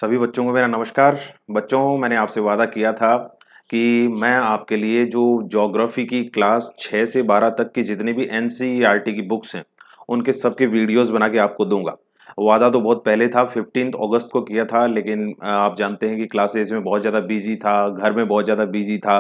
सभी बच्चों को मेरा नमस्कार। बच्चों, मैंने आपसे वादा किया था कि मैं आपके लिए जो ज्योग्राफी की क्लास 6 से 12 तक की जितनी भी एनसीईआरटी की बुक्स हैं, उनके सबके वीडियोस बना के आपको दूंगा। वादा तो बहुत पहले था, 15 अगस्त को किया था, लेकिन आप जानते हैं कि क्लासेस में बहुत ज़्यादा बिजी था, घर में बहुत ज़्यादा बिजी था।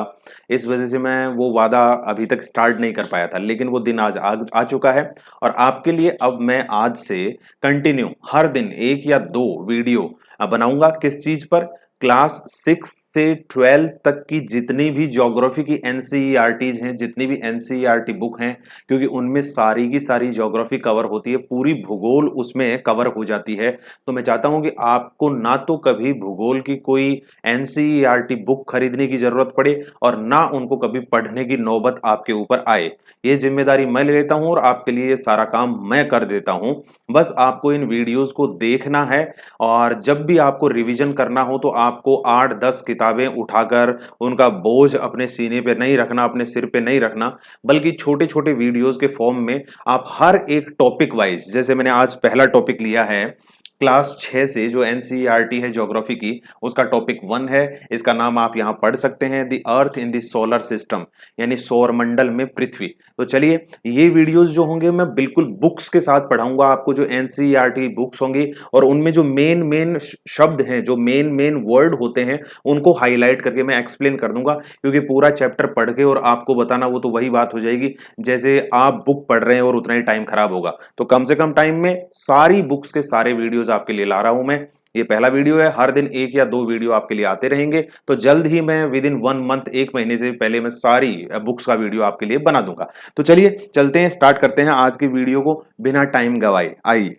इस वजह से मैं वो वादा अभी तक स्टार्ट नहीं कर पाया था, लेकिन वो दिन आज आ चुका है। और आपके लिए अब मैं आज से कंटिन्यू हर दिन एक या दो वीडियो बनाऊंगा। किस चीज पर? क्लास 6 से 12 तक की जितनी भी ज्योग्राफी की एनसीईआरटीज हैं, जितनी भी एनसीईआरटी बुक हैं, क्योंकि उनमें सारी की सारी ज्योग्राफी कवर होती है, पूरी भूगोल उसमें कवर हो जाती है। तो मैं चाहता हूं कि आपको ना तो कभी भूगोल की कोई एनसीईआरटी बुक खरीदने की जरूरत पड़े और ना उनको कभी पढ़ने की नौबत आपके ऊपर आए। ये जिम्मेदारी मैं ले लेता हूं और आपके लिए ये सारा काम मैं कर देता हूं। बस आपको इन वीडियोस को देखना है और जब भी आपको रिवीजन करना हो तो आपको 8-10 किताबें उठाकर उनका बोझ अपने सीने पे नहीं रखना, अपने सिर पे नहीं रखना, बल्कि छोटे छोटे वीडियोस के फॉर्म में आप हर एक टॉपिक वाइज, जैसे मैंने आज पहला टॉपिक लिया है क्लास 6 से जो एनसीईआरटी है ज्योग्राफी की, उसका टॉपिक 1 है। इसका नाम आप यहां पढ़ सकते हैं, the earth in the solar system, यानी सौर मंडल में पृथ्वी। तो चलिए, ये वीडियोस जो होंगे मैं बिल्कुल बुक्स के साथ पढ़ाऊंगा आपको, जो एनसीईआरटी बुक्स होंगी, और उनमें जो मेन मेन शब्द हैं, जो मेन मेन वर्ड होते हैं, उनको हाईलाइट करके मैं एक्सप्लेन कर दूंगा। क्योंकि पूरा चैप्टर पढ़ के और आपको बताना वो तो वही बात हो जाएगी जैसे आप बुक पढ़ रहे हैं और उतना ही टाइम खराब होगा। तो कम से कम टाइम में सारी बुक्स के सारे वीडियोस आपके लिए ला रहा हूं मैं। ये पहला वीडियो है, हर दिन एक या दो वीडियो आपके लिए आते रहेंगे। तो जल्द ही मैं विद इन 1 मंथ, एक महीने से पहले मैं सारी बुक्स का वीडियो आपके लिए बना दूंगा। तो चलिए चलते हैं, स्टार्ट करते हैं आज की वीडियो को बिना टाइम गवाए। आइए,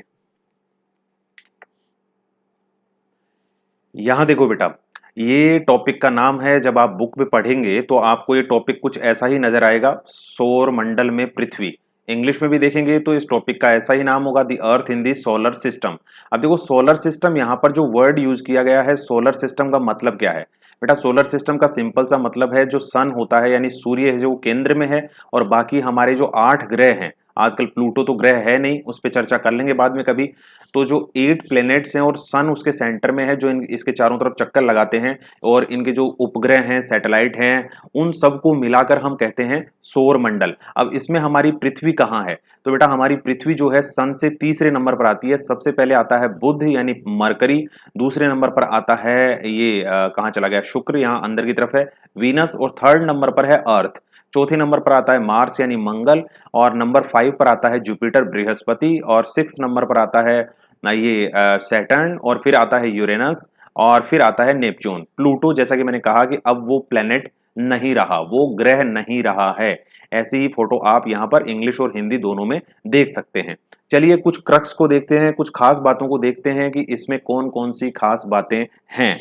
यहां देखो बेटा, ये टॉपिक का नाम है, जब आप बुक में पढ़ेंगे तो आपको ये टॉपिक कुछ ऐसा ही नजर आएगा, सौर मंडल में पृथ्वी। इंग्लिश में भी देखेंगे तो इस टॉपिक का ऐसा ही नाम होगा, the earth in the solar system. अब देखो, सोलर सिस्टम, यहां पर जो वर्ड यूज किया गया है, सोलर सिस्टम का मतलब क्या है बेटा? सोलर सिस्टम का सिंपल सा मतलब है, जो सन होता है यानी सूर्य है, जो केंद्र में है, और बाकी हमारे जो 8 ग्रह हैं, आजकल प्लूटो तो ग्रह है नहीं, उस पर चर्चा कर लेंगे बाद में कभी। तो जो 8 प्लेनेट्स हैं और सन उसके सेंटर में है, जो इसके चारों तरफ चक्कर लगाते हैं, और इनके जो उपग्रह हैं, सैटेलाइट हैं, उन सबको मिलाकर हम कहते हैं सौर मंडल। अब इसमें हमारी पृथ्वी कहाँ है? तो बेटा, हमारी पृथ्वी जो है सन से तीसरे नंबर पर आती है। सबसे पहले आता है बुध यानी मरकरी, दूसरे नंबर पर आता है ये कहाँ चला गया, शुक्र, यहाँ अंदर की तरफ है, वीनस, और थर्ड नंबर पर है अर्थ। चौथे नंबर पर आता है मार्स यानी मंगल, और नंबर 5 पर आता है जुपिटर बृहस्पति, और 6 नंबर पर आता है ये सैटर्न, और फिर आता है यूरेनस, और फिर आता है नेपच्यून। प्लूटो, जैसा कि मैंने कहा कि अब वो प्लेनेट नहीं रहा, वो ग्रह नहीं रहा है। ऐसी ही फोटो आप यहां पर इंग्लिश और हिंदी दोनों में देख सकते हैं। चलिए, कुछ क्रक्स को देखते हैं, कुछ खास बातों को देखते हैं कि इसमें कौन कौन सी खास बातें हैं।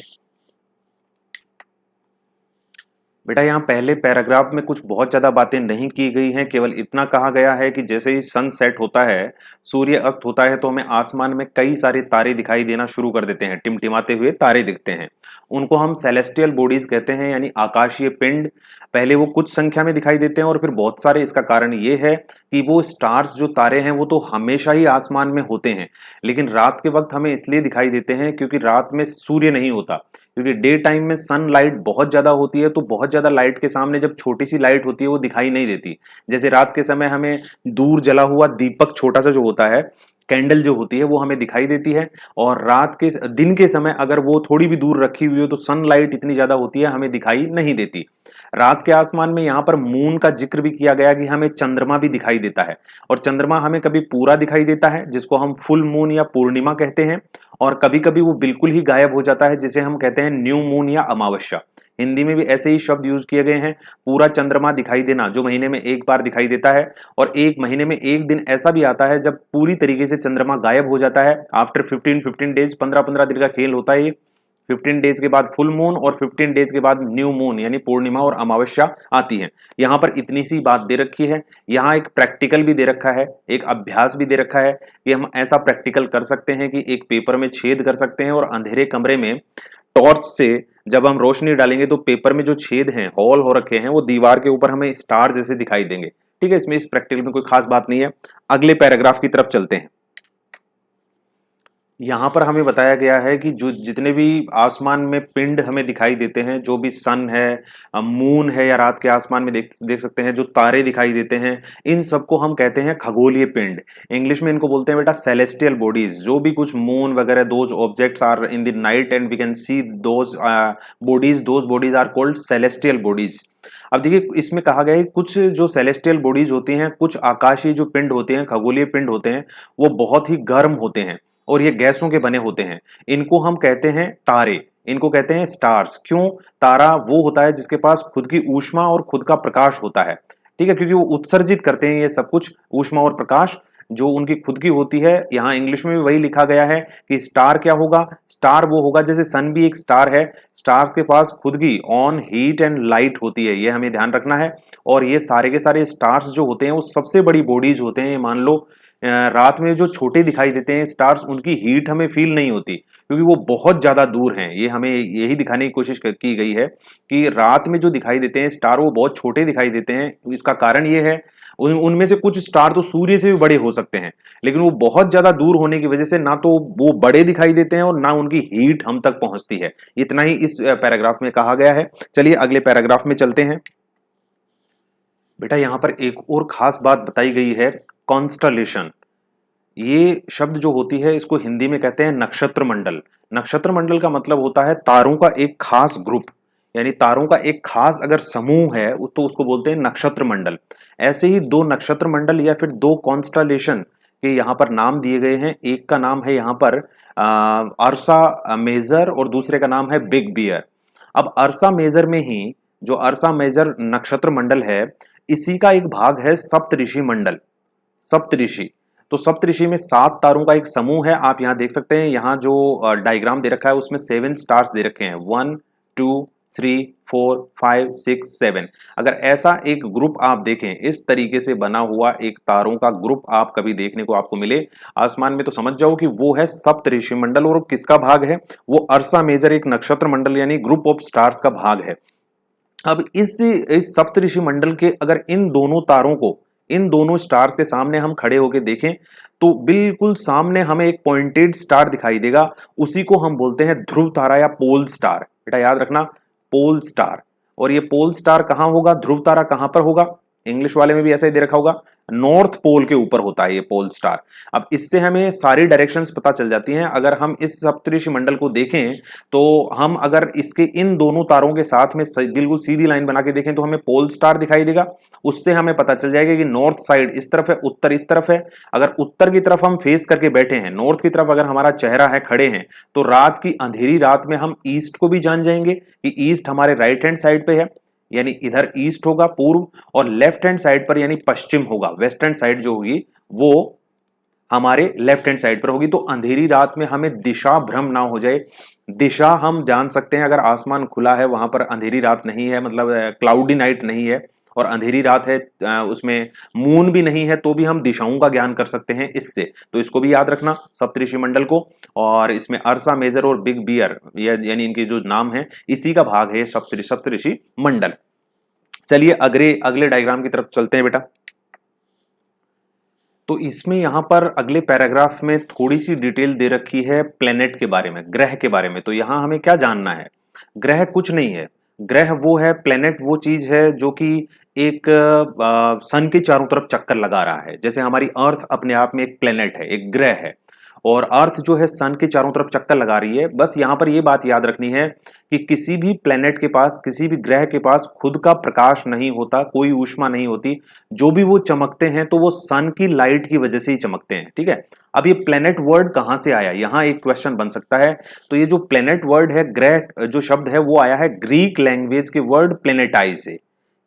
बेटा, यहाँ पहले पैराग्राफ में कुछ बहुत ज्यादा बातें नहीं की गई हैं, केवल इतना कहा गया है कि जैसे ही सन सेट होता है, सूर्य अस्त होता है, तो हमें आसमान में कई सारे तारे दिखाई देना शुरू कर देते हैं, टिमटिमाते हुए तारे दिखते हैं। उनको हम सेलेस्टियल बॉडीज कहते हैं, यानी आकाशीय पिंड। पहले वो कुछ संख्या में दिखाई देते हैं और फिर बहुत सारे। इसका कारण ये है कि वो स्टार्स, जो तारे हैं, वो तो हमेशा ही आसमान में होते हैं, लेकिन रात के वक्त हमें इसलिए दिखाई देते हैं क्योंकि रात में सूर्य नहीं होता। क्योंकि डे टाइम में सन लाइट बहुत ज्यादा होती है, तो बहुत ज्यादा लाइट के सामने जब छोटी सी लाइट होती है वो दिखाई नहीं देती। जैसे रात के समय हमें दूर जला हुआ दीपक, छोटा सा जो होता है, कैंडल जो होती है, वो हमें दिखाई देती है। और रात के दिन के समय अगर वो थोड़ी भी दूर रखी हुई हो तो सनलाइट इतनी ज्यादा होती है, हमें दिखाई नहीं देती। रात के आसमान में यहाँ पर मून का जिक्र भी किया गया कि हमें चंद्रमा भी दिखाई देता है। और चंद्रमा हमें कभी पूरा दिखाई देता है, जिसको हम फुल मून या पूर्णिमा कहते हैं, और कभी कभी वो बिल्कुल ही गायब हो जाता है, जिसे हम कहते हैं न्यू मून या अमावस्या। हिंदी में भी ऐसे ही शब्द यूज किए गए हैं। पूरा चंद्रमा दिखाई देना, जो महीने में एक बार दिखाई देता है, और एक महीने में एक दिन ऐसा भी आता है जब पूरी तरीके से चंद्रमा गायब हो जाता है। आफ्टर 15 डेज, 15 दिन का खेल होता है ये। 15 डेज के बाद फुल मून, और 15 डेज के बाद न्यू मून यानी पूर्णिमा और अमावस्या आती है। यहां पर इतनी सी बात दे रखी है। यहां एक प्रैक्टिकल भी दे रखा है, एक अभ्यास भी दे रखा है कि हम ऐसा प्रैक्टिकल कर सकते हैं कि एक पेपर में छेद कर सकते हैं, और अंधेरे कमरे में टॉर्च से जब हम रोशनी डालेंगे तो पेपर में जो छेद हैं, हॉल हो रखे हैं, वो दीवार के ऊपर हमें स्टार जैसे दिखाई देंगे। ठीक है, इसमें इस प्रैक्टिकल में कोई खास बात नहीं है। अगले पैराग्राफ की तरफ चलते हैं। यहाँ पर हमें बताया गया है कि जो जितने भी आसमान में पिंड हमें दिखाई देते हैं, जो भी सन है, मून है, या रात के आसमान में देख देख सकते हैं जो तारे दिखाई देते हैं, इन सबको हम कहते हैं खगोलीय पिंड। इंग्लिश में इनको बोलते हैं बेटा सेलेस्टियल बॉडीज। जो भी कुछ मून वगैरह those objects are in the night and we can see those bodies are called celestial bodies. अब देखिए इसमें कहा गया है कुछ जो सेलेस्टियल बॉडीज होती हैं, कुछ आकाशीय जो पिंड होते हैं, खगोलीय पिंड होते हैं, वो बहुत ही गर्म होते हैं और ये गैसों के बने होते हैं। इनको हम कहते हैं तारे, इनको कहते हैं स्टार्स। क्यों? तारा वो होता है जिसके पास खुद की ऊष्मा और खुद का प्रकाश होता है, ठीक है, क्योंकि वो उत्सर्जित करते हैं ये सब कुछ, ऊष्मा और प्रकाश जो उनकी खुद की होती है। यहाँ इंग्लिश में भी वही लिखा गया है कि स्टार क्या होगा? स्टार वो होगा जैसे सन भी एक स्टार है, स्टार्स के पास खुद की ऑन हीट एंड लाइट होती है, ये हमें ध्यान रखना है। और ये सारे के सारे स्टार्स जो होते हैं वो सबसे बड़ी बॉडीज होते हैं। मान लो रात में जो छोटे दिखाई देते हैं स्टार्स, उनकी हीट हमें फील नहीं होती क्योंकि वो बहुत ज्यादा दूर हैं। ये हमें यही दिखाने की कोशिश की गई है कि रात में जो दिखाई देते हैं स्टार वो बहुत छोटे दिखाई देते हैं। इसका कारण ये है उनमें से कुछ स्टार तो सूर्य से भी बड़े हो सकते हैं, लेकिन वो बहुत ज्यादा दूर होने की वजह से ना तो वो बड़े दिखाई देते हैं और ना उनकी हीट हम तक पहुंचती है। इतना ही इस पैराग्राफ में कहा गया है। चलिए अगले पैराग्राफ में चलते हैं। बेटा यहां पर एक और खास बात बताई गई है, कॉन्स्टलेशन। ये शब्द जो होती है इसको हिंदी में कहते हैं नक्षत्र मंडल। नक्षत्र मंडल का मतलब होता है तारों का एक खास ग्रुप, यानी तारों का एक खास अगर समूह है तो उसको बोलते हैं नक्षत्र मंडल। ऐसे ही दो नक्षत्र मंडल या फिर दो कॉन्स्टलेशन के यहाँ पर नाम दिए गए हैं। एक का नाम है यहाँ पर अर्सा मेजर और दूसरे का नाम है बिग बियर। अब अर्सा मेजर में ही जो अर्सा मेजर नक्षत्र मंडल है, इसी का एक भाग है सप्तऋषि मंडल। सप्तऋषि, तो सप्तऋषि में 7 तारों का एक समूह है। आप यहां देख सकते हैं, यहां जो डायग्राम दे रखा है उसमें 7 स्टार्स दे रखे हैं, 1 2 3 4 5 6 7। अगर ऐसा एक ग्रुप आप देखें, इस तरीके से बना हुआ एक तारों का ग्रुप आप कभी देखने को आपको मिले आसमान में, तो समझ जाओ कि वो है सप्तऋषि मंडल। और किसका भाग है? वो अर्सा मेजर एक नक्षत्र मंडल यानी ग्रुप ऑफ स्टार्स का भाग है। अब इस सप्तऋषि मंडल के अगर इन दोनों तारों को, इन दोनों स्टार्स के सामने हम खड़े होकर देखें तो बिल्कुल सामने हमें एक पॉइंटेड स्टार दिखाई देगा। उसी को हम बोलते हैं ध्रुव तारा या पोल स्टार। बेटा याद रखना, पोल स्टार। और ये पोल स्टार कहां होगा? ध्रुव तारा कहां पर होगा? इंग्लिश वाले में भी ऐसा ही दे रखा होगा, नॉर्थ पोल के ऊपर होता है ये पोल स्टार। अब इससे हमें सारी डायरेक्शंस पता चल जाती हैं। अगर हम इस सप्तऋषि मंडल को देखें तो हम अगर इसके इन दोनों तारों के साथ में बिल्कुल सीधी लाइन बना के देखें तो हमें पोल स्टार दिखाई देगा। उससे हमें पता चल जाएगा कि नॉर्थ साइड इस तरफ है, उत्तर इस तरफ है। अगर उत्तर की तरफ हम फेस करके बैठे हैं, नॉर्थ की तरफ अगर हमारा चेहरा है, खड़े हैं, तो रात की अंधेरी रात में हम ईस्ट को भी जान जाएंगे कि ईस्ट हमारे राइट हैंड साइड पे है, यानी इधर ईस्ट होगा पूर्व, और लेफ्ट हैंड साइड पर यानी पश्चिम होगा, वेस्ट हैंड साइड जो होगी वो हमारे लेफ्ट हैंड साइड पर होगी। तो अंधेरी रात में हमें दिशा भ्रम ना हो जाए। दिशा हम जान सकते हैं अगर आसमान खुला है, वहां पर अंधेरी रात नहीं है, मतलब क्लाउडी नाइट नहीं है और अंधेरी रात है, उसमें मून भी नहीं है, तो भी हम दिशाओं का ज्ञान कर सकते हैं इससे। तो इसको भी याद रखना सप्तऋषि मंडल को। और इसमें अर्सा मेजर और बिग बियर यानी इनके जो नाम है इसी का भाग है सप्तऋषि मंडल। चलिए अगले अगले डायग्राम की तरफ चलते हैं बेटा। तो इसमें यहां पर अगले पैराग्राफ में थोड़ी सी डिटेल दे रखी है प्लेनेट के बारे में, ग्रह के बारे में। तो यहां हमें क्या जानना है? ग्रह कुछ नहीं है, ग्रह वो है, प्लेनेट वो चीज है जो कि एक सन के चारों तरफ चक्कर लगा रहा है। जैसे हमारी अर्थ अपने आप में एक प्लेनेट है, एक ग्रह है, और अर्थ जो है सन के चारों तरफ चक्कर लगा रही है। बस यहां पर यह बात याद रखनी है कि किसी भी प्लेनेट के पास, किसी भी ग्रह के पास खुद का प्रकाश नहीं होता, कोई ऊष्मा नहीं होती। जो भी वो चमकते हैं तो वो सन की लाइट की वजह से ही चमकते हैं, ठीक है। अब ये प्लेनेट वर्ड कहां से आया, यहां एक क्वेश्चन बन सकता है। तो ये जो प्लेनेट वर्ड है, ग्रह जो शब्द है, वो आया है ग्रीक लैंग्वेज के वर्ड प्लेनेटाई से।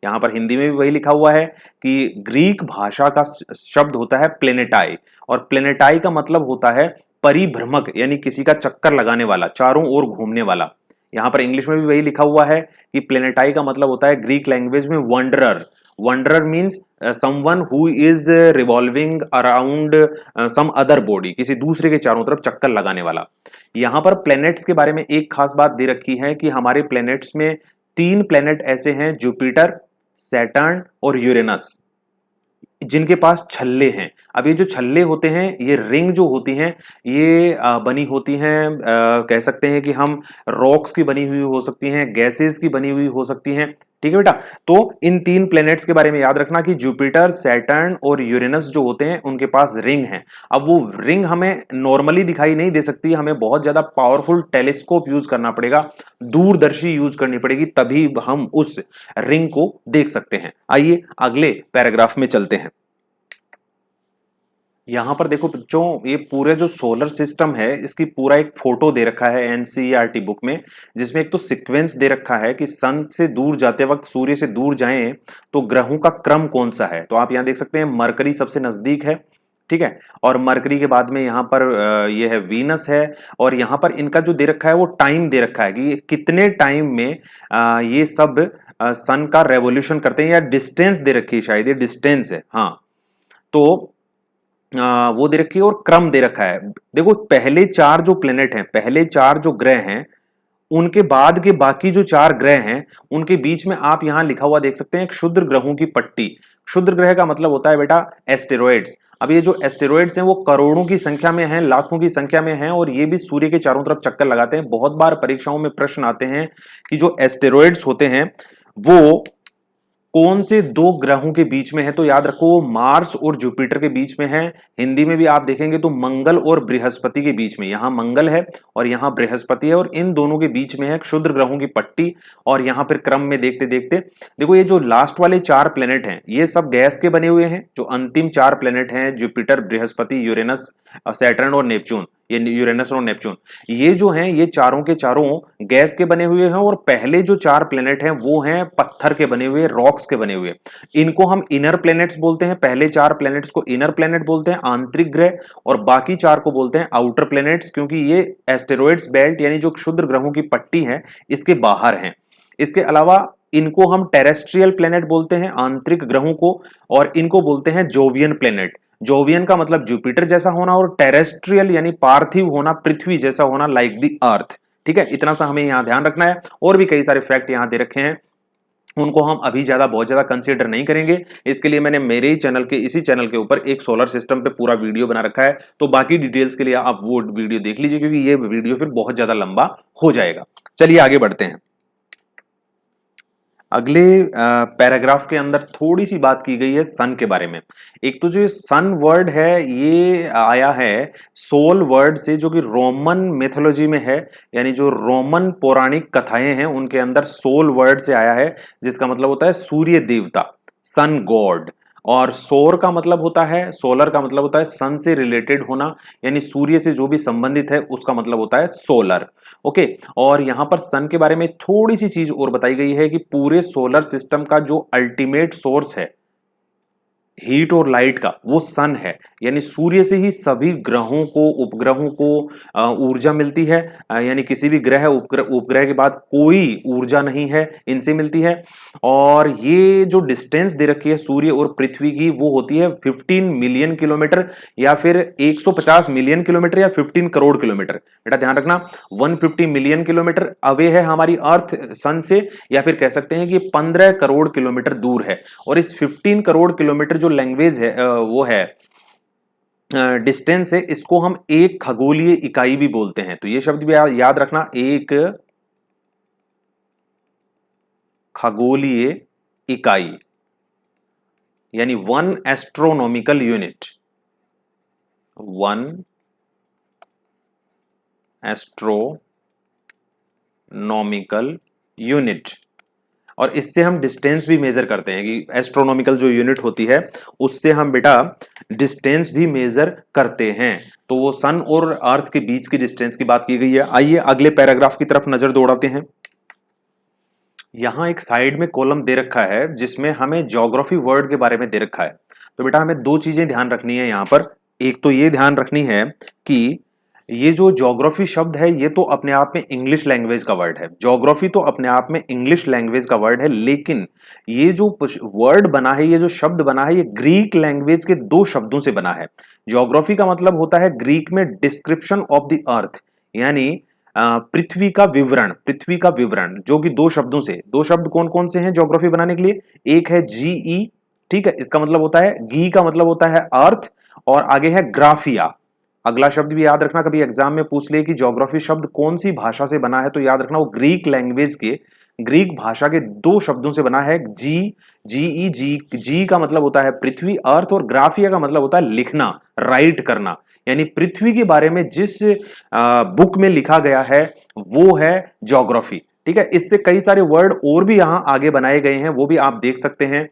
यहां पर हिंदी में भी वही लिखा हुआ है कि ग्रीक भाषा का शब्द होता है प्लेनेटाई, और प्लेनेटाई का मतलब होता है परिभ्रमक, यानी किसी का चक्कर लगाने वाला, चारों ओर घूमने वाला। यहां पर इंग्लिश में भी वही लिखा हुआ है कि प्लेनेटाई का मतलब होता है ग्रीक लैंग्वेज में wanderer. Wanderer means someone who is revolving around some other body, किसी दूसरे के चारों तरफ चक्कर लगाने वाला। यहां पर प्लैनेट्स के बारे में एक खास बात दे रखी है कि हमारे प्लैनेट्स में 3 प्लैनेट ऐसे हैं, जुपिटर, सैटर्न और यूरेनस, जिनके पास छल्ले हैं। अब ये जो छल्ले होते हैं, ये रिंग जो होती हैं, ये बनी होती हैं, कह सकते हैं कि हम रॉक्स की बनी हुई हो सकती हैं, गैसेस की बनी हुई हो सकती हैं। ठीक है बेटा। तो इन 3 प्लैनेट्स के बारे में याद रखना कि जुपिटर, सैटर्न और यूरेनस जो होते हैं उनके पास रिंग है। अब वो रिंग हमें नॉर्मली दिखाई नहीं दे सकती, हमें बहुत ज्यादा पावरफुल टेलीस्कोप यूज करना पड़ेगा, दूरदर्शी यूज करनी पड़ेगी, तभी हम उस रिंग को देख सकते हैं। आइए अगले पैराग्राफ में चलते हैं। यहां पर देखो बच्चों, ये पूरे जो सोलर सिस्टम है इसकी पूरा एक फोटो दे रखा है एनसीईआरटी बुक में, जिसमें एक तो सीक्वेंस दे रखा है कि सन से दूर जाते वक्त, सूर्य से दूर जाएं तो ग्रहों का क्रम कौन सा है। तो आप यहां देख सकते हैं मरकरी सबसे नजदीक है, ठीक है, और मरकरी के बाद में यहां पर ये है वीनस है, और यहां पर इनका जो दे रखा है वो टाइम दे रखा है कि ये कितने टाइम में ये सब सन का रेवोल्यूशन करते हैं, या डिस्टेंस दे रखी है, शायद ये डिस्टेंस है, हाँ। तो वो दे रखी है और क्रम दे रखा है। देखो पहले 4 जो प्लेनेट हैं, पहले 4 जो ग्रह हैं, उनके बाद के बाकी जो 4 ग्रह हैं, उनके बीच में आप यहां लिखा हुआ देख सकते हैं क्षुद्र ग्रहों की पट्टी। क्षुद्र ग्रह का मतलब होता है बेटा एस्टेरॉइड्स। अब ये जो एस्टेरॉइड्स हैं वो करोड़ों की संख्या में हैं, लाखों की संख्या में हैं, और ये भी सूर्य के चारों तरफ चक्कर लगाते हैं। बहुत बार परीक्षाओं में प्रश्न आते हैं कि जो एस्टेरॉइड्स होते हैं वो कौन से 2 ग्रहों के बीच में है। तो याद रखो वो मार्स और जुपिटर के बीच में है। हिंदी में भी आप देखेंगे तो मंगल और बृहस्पति के बीच में, यहां मंगल है और यहां बृहस्पति है, और इन दोनों के बीच में है क्षुद्र ग्रहों की पट्टी। और यहां फिर क्रम में देखते देखते देखो ये जो लास्ट वाले 4 प्लेनेट हैं ये सब गैस के बने हुए हैं। जो अंतिम 4 प्लेनेट हैं जुपिटर, बृहस्पति, यूरेनस, सैटर्न और नेपच्यून, ये यूरेनस और नेपच्यून, ये जो हैं ये चारों के चारों गैस के बने हुए हैं। और पहले जो 4 प्लेनेट हैं वो हैं पत्थर के बने हुए, रॉक्स के बने हुए। इनको हम इनर प्लेनेट्स बोलते हैं। पहले 4 प्लेनेट्स को इनर प्लेनेट बोलते हैं, आंतरिक ग्रह, और बाकी 4 को बोलते हैं आउटर प्लेनेट्स, क्योंकि ये एस्टेरॉइड्स बेल्ट यानी जो क्षुद्र ग्रहों की पट्टी है इसके बाहर हैं। इसके अलावा इनको हम टेरेस्ट्रियल प्लेनेट बोलते हैं, आंतरिक ग्रहों को, और इनको बोलते हैं जोवियन प्लेनेट। जोवियन का मतलब जुपिटर जैसा होना, और टेरेस्ट्रियल यानी पार्थिव होना, पृथ्वी जैसा होना, लाइक द अर्थ। ठीक है, इतना सा हमें यहां ध्यान रखना है। और भी कई सारे फैक्ट यहां दे रखे हैं, उनको हम अभी बहुत ज्यादा कंसीडर नहीं करेंगे। इसके लिए मैंने मेरे ही चैनल के, इसी चैनल के ऊपर एक सोलर सिस्टम पे पूरा वीडियो बना रखा है। तो बाकी डिटेल्स के लिए आप वो वीडियो देख लीजिए, क्योंकि ये वीडियो फिर बहुत ज्यादा लंबा हो जाएगा। चलिए आगे बढ़ते हैं। अगले पैराग्राफ के अंदर थोड़ी सी बात की गई है सन के बारे में। एक तो जो सन वर्ड है ये आया है सोल वर्ड से, जो कि रोमन मिथोलॉजी में है, यानी जो रोमन पौराणिक कथाएं हैं उनके अंदर सोल वर्ड से आया है, जिसका मतलब होता है सूर्य देवता, सन गॉड। और सोर का मतलब होता है, सोलर का मतलब होता है सन से रिलेटेड होना, यानी सूर्य से जो भी संबंधित है उसका मतलब होता है सोलर। ओके, और यहां पर सन के बारे में थोड़ी सी चीज और बताई गई है कि पूरे सोलर सिस्टम का जो अल्टीमेट सोर्स है हीट और लाइट का, वो सन है। यानी सूर्य से ही सभी ग्रहों को, उपग्रहों को ऊर्जा मिलती है। यानी किसी भी ग्रह, उपग्रह के बाद कोई ऊर्जा नहीं है, इनसे मिलती है। और ये जो डिस्टेंस दे रखी है सूर्य और पृथ्वी की, वो होती है 15 मिलियन किलोमीटर, या फिर 150 मिलियन किलोमीटर, या 15 करोड़ किलोमीटर। बेटा ध्यान रखना, 150 मिलियन किलोमीटर अवे है हमारी अर्थ सन से, या फिर कह सकते हैं कि 15 करोड़ किलोमीटर दूर है। और इस 15 करोड़ किलोमीटर जो लैंग्वेज है, वो है डिस्टेंस है, इसको हम एक खगोलीय इकाई भी बोलते हैं। तो ये शब्द भी याद रखना, एक खगोलीय इकाई, यानी 1 एस्ट्रोनॉमिकल यूनिट, 1 एस्ट्रोनॉमिकल यूनिट। और इससे हम डिस्टेंस भी मेजर करते हैं, कि एस्ट्रोनॉमिकल जो यूनिट होती है उससे हम बेटा डिस्टेंस भी मेजर करते हैं। तो वो सन और अर्थ के बीच की डिस्टेंस की बात की गई है। आइए अगले पैराग्राफ की तरफ नजर दौड़ाते हैं। यहां एक साइड में कॉलम दे रखा है जिसमें हमें ज्योग्राफी वर्ड के बारे में दे रखा है। तो बेटा हमें 2 चीजें ध्यान रखनी है यहां पर। एक तो ये ध्यान रखनी है कि ये जो ज्योग्राफी शब्द है ये तो अपने आप में इंग्लिश लैंग्वेज का वर्ड है। ज्योग्राफी तो अपने आप में इंग्लिश लैंग्वेज का वर्ड है, लेकिन ये जो वर्ड बना है, ये जो शब्द बना है, ये ग्रीक लैंग्वेज के 2 शब्दों से बना है। ज्योग्राफी का मतलब होता है ग्रीक में डिस्क्रिप्शन ऑफ द अर्थ, यानी पृथ्वी का विवरण, पृथ्वी का विवरण, जो कि 2 शब्दों से, 2 शब्द कौन कौन से हैं ज्योग्राफी बनाने के लिए? एक है जीई, ठीक है, इसका मतलब होता है, गी का मतलब होता है अर्थ, और आगे है ग्राफिया। अगला शब्द भी याद रखना, कभी एग्जाम में पूछ ले कि ज्योग्राफी शब्द कौन सी भाषा से बना है, तो याद रखना वो ग्रीक लैंग्वेज के, ग्रीक भाषा के दो शब्दों से बना है। जी का मतलब होता है पृथ्वी, अर्थ, और ग्राफिया का मतलब होता है लिखना, राइट करना। यानी पृथ्वी के बारे में जिस बुक में लिखा गया है वो है ज्योग्राफी। ठीक है, इससे कई सारे वर्ड और भी यहां आगे बनाए गए हैं, वो भी आप देख सकते हैं,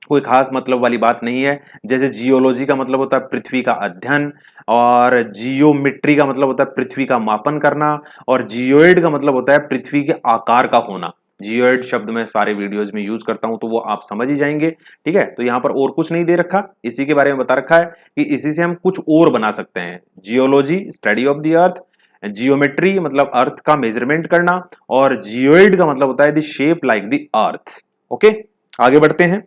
कोई खास मतलब वाली बात नहीं है। जैसे जियोलॉजी का मतलब होता है पृथ्वी का अध्ययन, और जियोमेट्री का मतलब होता है पृथ्वी का मापन करना, और जियोइड का मतलब होता है पृथ्वी के आकार का होना। जियोइड शब्द मैं सारे वीडियोस में यूज करता हूं, तो वो आप समझ ही जाएंगे। ठीक है, तो यहां पर और कुछ नहीं दे रखा, इसी के बारे में बता रखा है कि इसी से हम कुछ और बना सकते हैं। Geology study of the earth, geometry मतलब अर्थ का मेजरमेंट करना, और जियोइड का मतलब होता है the shape like the earth. Okay, आगे बढ़ते हैं।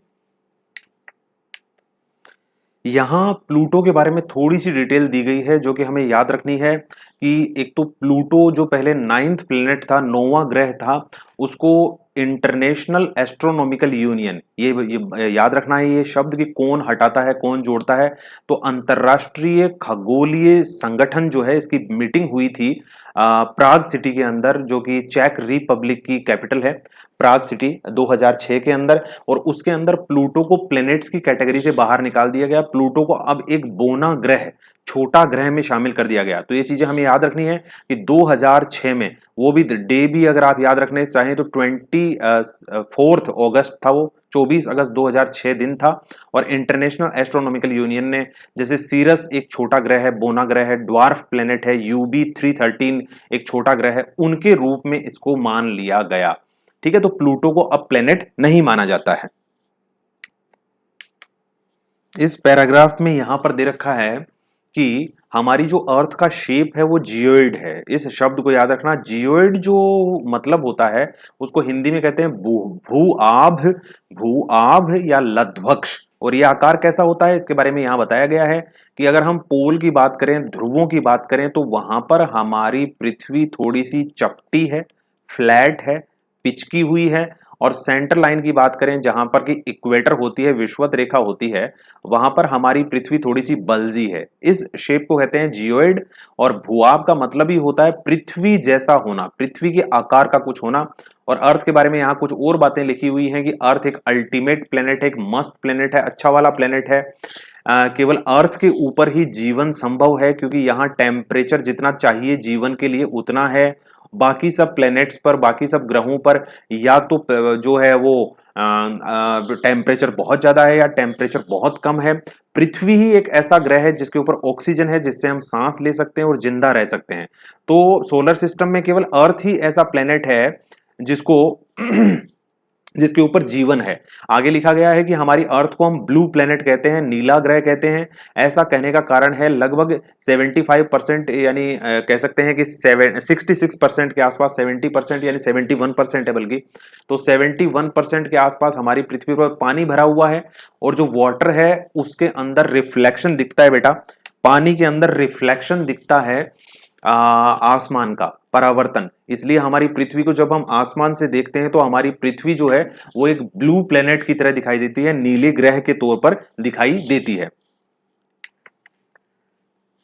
यहां प्लूटो के बारे में थोड़ी सी डिटेल दी गई है जो कि हमें याद रखनी है कि एक तो प्लूटो जो पहले 9th प्लेनेट था, 9वां ग्रह था, उसको इंटरनेशनल एस्ट्रोनॉमिकल यूनियन, ये याद रखना है ये शब्द कि कौन हटाता है कौन जोड़ता है। तो अंतरराष्ट्रीय खगोलीय संगठन जो है, इसकी मीटिंग हुई थी प्राग सिटी के अंदर, जो कि चेक रिपब्लिक की कैपिटल है, प्राग सिटी, 2006 के अंदर। और उसके अंदर प्लूटो को प्लैनेट्स की कैटेगरी से बाहर निकाल दिया गया, प्लूटो को अब एक बोना ग्रह, छोटा ग्रह में शामिल कर दिया गया। तो ये चीजें हमें याद रखनी है कि 2006 में, वो भी डे भी अगर आप याद रखने चाहें तो 24 अगस्त था, वो 24 अगस्त 2006 दिन था। और इंटरनेशनल एस्ट्रोनॉमिकल यूनियन ने, जैसे सीरस एक छोटा ग्रह है, बोना ग्रह है, ड्वार्फ प्लेनेट है, यूबी 313 एक छोटा ग्रह है, उनके रूप में इसको मान लिया गया। ठीक है, तो प्लूटो को अब प्लेनेट नहीं माना जाता है। इस पैराग्राफ में यहां पर दे रखा है कि हमारी जो अर्थ का शेप है वो जियोइड है। इस शब्द को याद रखना, जियोइड जो मतलब होता है उसको हिंदी में कहते हैं भू आभ या लध्वक्ष। और यह आकार कैसा होता है इसके बारे में यहां बताया गया है कि अगर हम पोल की बात करें, ध्रुवों की बात करें, तो वहां पर हमारी पृथ्वी थोड़ी सी चपटी है, फ्लैट है, पिचकी हुई है। और सेंटर लाइन की बात करें, जहां पर की इक्वेटर होती है, विषुवत रेखा होती है, वहां पर हमारी पृथ्वी थोड़ी सी बल्जी है। इस शेप को कहते हैं जियोइड। और भूआब का मतलब ही होता है पृथ्वी जैसा होना, पृथ्वी के आकार का कुछ होना। और अर्थ के बारे में यहाँ कुछ और बातें लिखी हुई हैं कि अर्थ एक अल्टीमेट प्लेनेट है, एक मस्त प्लेनेट है, अच्छा वाला प्लेनेट है। केवल अर्थ के ऊपर ही जीवन संभव है, क्योंकि यहाँ टेम्परेचर जितना चाहिए जीवन के लिए उतना है। बाकी सब प्लैनेट्स पर, बाकी सब ग्रहों पर या तो जो है वो टेम्परेचर बहुत ज्यादा है या टेम्परेचर बहुत कम है। पृथ्वी ही एक ऐसा ग्रह है जिसके ऊपर ऑक्सीजन है, जिससे हम सांस ले सकते हैं और जिंदा रह सकते हैं। तो सोलर सिस्टम में केवल अर्थ ही ऐसा प्लेनेट है जिसको जिसके ऊपर जीवन है। आगे लिखा गया है कि हमारी अर्थ को हम ब्लू प्लेनेट कहते हैं, नीला ग्रह कहते हैं। ऐसा कहने का कारण है लगभग 75%, यानी कह सकते हैं कि 66% के आसपास, 70% यानी 71% है बल्कि, तो 71% के आसपास हमारी पृथ्वी पर पानी भरा हुआ है। और जो वाटर है उसके अंदर रिफ्लेक्शन दिखता है बेटा, पानी के अंदर रिफ्लेक्शन दिखता है आसमान का परावर्तन। इसलिए हमारी पृथ्वी को जब हम आसमान से देखते हैं तो हमारी पृथ्वी जो है वो एक ब्लू प्लेनेट की तरह दिखाई देती है, नीले ग्रह के तौर पर दिखाई देती है।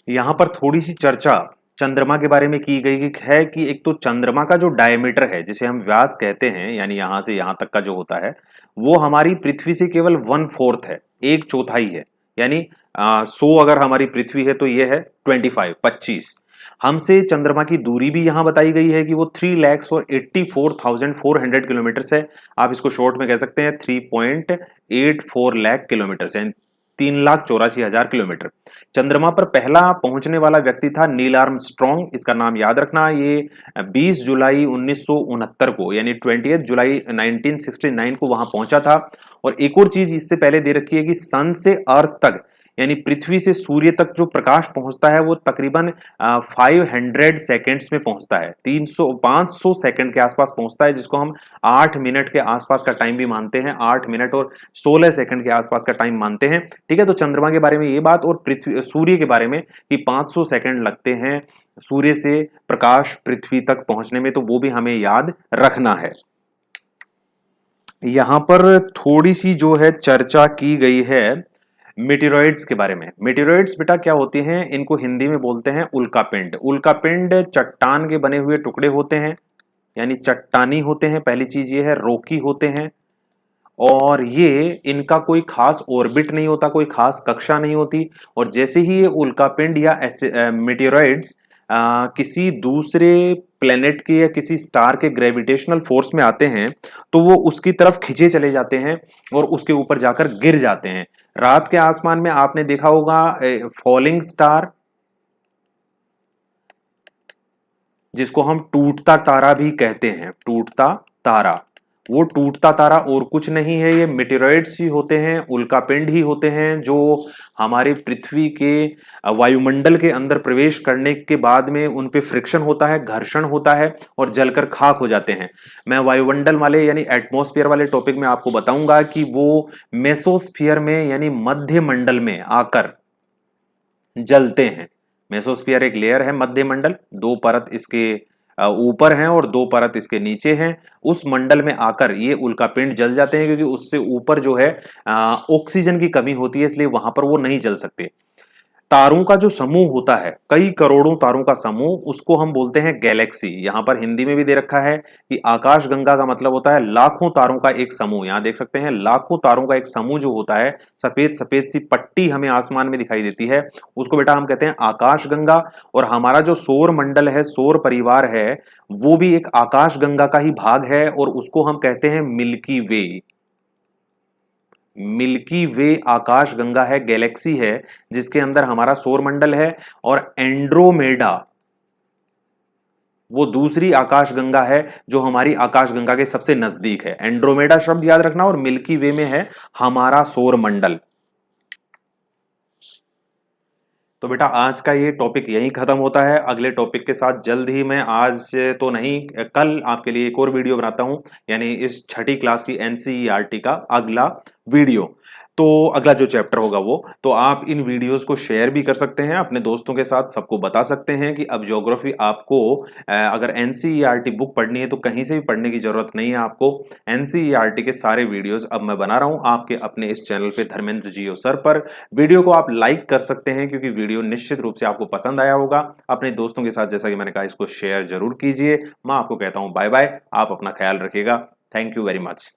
यहां पर थोड़ी सी चर्चा चंद्रमा के बारे में की गई है कि एक तो चंद्रमा का जो डायमीटर है, जिसे हम व्यास कहते हैं, यानी यहां से यहां तक का जो होता है, वो हमारी पृथ्वी से केवल 1/4 है, 1/4 है। यानी 100 अगर हमारी पृथ्वी है तो ये है 25। हमसे चंद्रमा की दूरी भी यहां बताई गई है कि वो 3,84,400 किलोमीटर है। आप इसको शॉर्ट में कह सकते हैं 3.84 लाख किलोमीटर, 3,84,000 किलोमीटर। चंद्रमा पर पहला पहुंचने वाला व्यक्ति था नील आर्मस्ट्रॉन्ग, इसका नाम याद रखना। ये 20 जुलाई 1969 को, यानी 20 जुलाई 1969 को वहां पहुंचा था। और एक और चीज इससे पहले दे रखी है कि सन से अर्थ तक, यानी पृथ्वी से सूर्य तक जो प्रकाश पहुंचता है वो तकरीबन 500 सेकेंड्स में पहुंचता है, 500 सेकंड के आसपास पहुंचता है, जिसको हम 8 मिनट के आसपास का टाइम भी मानते हैं, 8 मिनट और 16 सेकंड के आसपास का टाइम मानते हैं। ठीक है, तो चंद्रमा के बारे में ये बात, और पृथ्वी सूर्य के बारे में कि 500 सेकंड लगते हैं सूर्य से प्रकाश पृथ्वी तक पहुंचने में, तो वो भी हमें याद रखना है। यहां पर थोड़ी सी जो है चर्चा की गई है मेटेरॉइड्स के बारे में। मेटेरॉइड्स बेटा क्या होती हैं, इनको हिंदी में बोलते हैं उल्कापिंड। उल्कापिंड चट्टान के बने हुए टुकड़े होते हैं, यानी चट्टानी होते हैं। पहली चीज ये है, रोकी होते हैं, और ये इनका कोई खास ऑर्बिट नहीं होता, कोई खास कक्षा नहीं होती। और जैसे ही ये उल्कापिंड या मेटेरॉइड्स किसी दूसरे प्लेनेट के या किसी स्टार के ग्रेविटेशनल फोर्स में आते हैं तो वो उसकी तरफ खिंचे चले जाते हैं और उसके ऊपर जाकर गिर जाते हैं। रात के आसमान में आपने देखा होगा फॉलिंग स्टार, जिसको हम टूटता तारा भी कहते हैं, टूटता तारा। वो टूटता तारा और कुछ नहीं है, ये मेटेरॉइड्स ही होते हैं, उल्कापिंड ही होते हैं, जो हमारे पृथ्वी के वायुमंडल के अंदर प्रवेश करने के बाद में उन पे फ्रिक्शन होता है, घर्षण होता है और जलकर खाक हो जाते हैं। मैं वायुमंडल वाले यानी एटमॉस्फेयर वाले टॉपिक में आपको बताऊंगा कि वो मेसोस्फियर में यानी मध्य मंडल में आकर जलते हैं। मेसोस्फियर एक लेयर है, मध्य मंडल, दो परत इसके ऊपर हैं और दो परत इसके नीचे हैं। उस मंडल में आकर ये उल्कापिंड जल जाते हैं, क्योंकि उससे ऊपर जो है ऑक्सीजन की कमी होती है, इसलिए वहां पर वो नहीं जल सकते। तारों का जो समूह होता है, कई करोड़ों तारों का समूह, उसको हम बोलते हैं गैलेक्सी। यहां पर हिंदी में भी दे रखा है कि आकाश गंगा का मतलब होता है लाखों तारों का एक समूह। यहां देख सकते हैं, लाखों तारों का एक समूह जो होता है, सफेद सफेद सी पट्टी हमें आसमान में दिखाई देती है, उसको बेटा हम कहते हैं आकाश गंगा। और हमारा जो सौर मंडल है, सौर परिवार है, वो भी एक आकाश गंगा का ही भाग है और उसको हम कहते हैं मिल्की वे। मिल्की वे आकाश गंगा है, गैलेक्सी है, जिसके अंदर हमारा सौर मंडल है। और एंड्रोमेडा वो दूसरी आकाश गंगा है जो हमारी आकाश गंगा के सबसे नजदीक है। एंड्रोमेडा शब्द याद रखना, और मिल्की वे में है हमारा सौर मंडल। तो बेटा आज का ये टॉपिक यहीं खत्म होता है। अगले टॉपिक के साथ जल्द ही मैं, आज तो नहीं, कल आपके लिए एक और वीडियो बनाता हूं, यानी इस छठी क्लास की एनसीईआरटी का अगला वीडियो। तो अगला जो चैप्टर होगा वो, तो आप इन वीडियोस को शेयर भी कर सकते हैं अपने दोस्तों के साथ, सबको बता सकते हैं कि अब ज्योग्राफी आपको अगर एनसीईआरटी बुक पढ़नी है तो कहीं से भी पढ़ने की जरूरत नहीं है आपको। एनसीईआरटी के सारे वीडियोस अब मैं बना रहा हूं आपके अपने इस चैनल पे, धर्मेंद्र जियो सर पर। वीडियो को आप लाइक कर सकते हैं क्योंकि वीडियो निश्चित रूप से आपको पसंद आया होगा। अपने दोस्तों के साथ, जैसा कि मैंने कहा, इसको शेयर जरूर कीजिए। मैं आपको कहता हूं बाय बाय, आप अपना ख्याल रखिएगा। Thank you very much.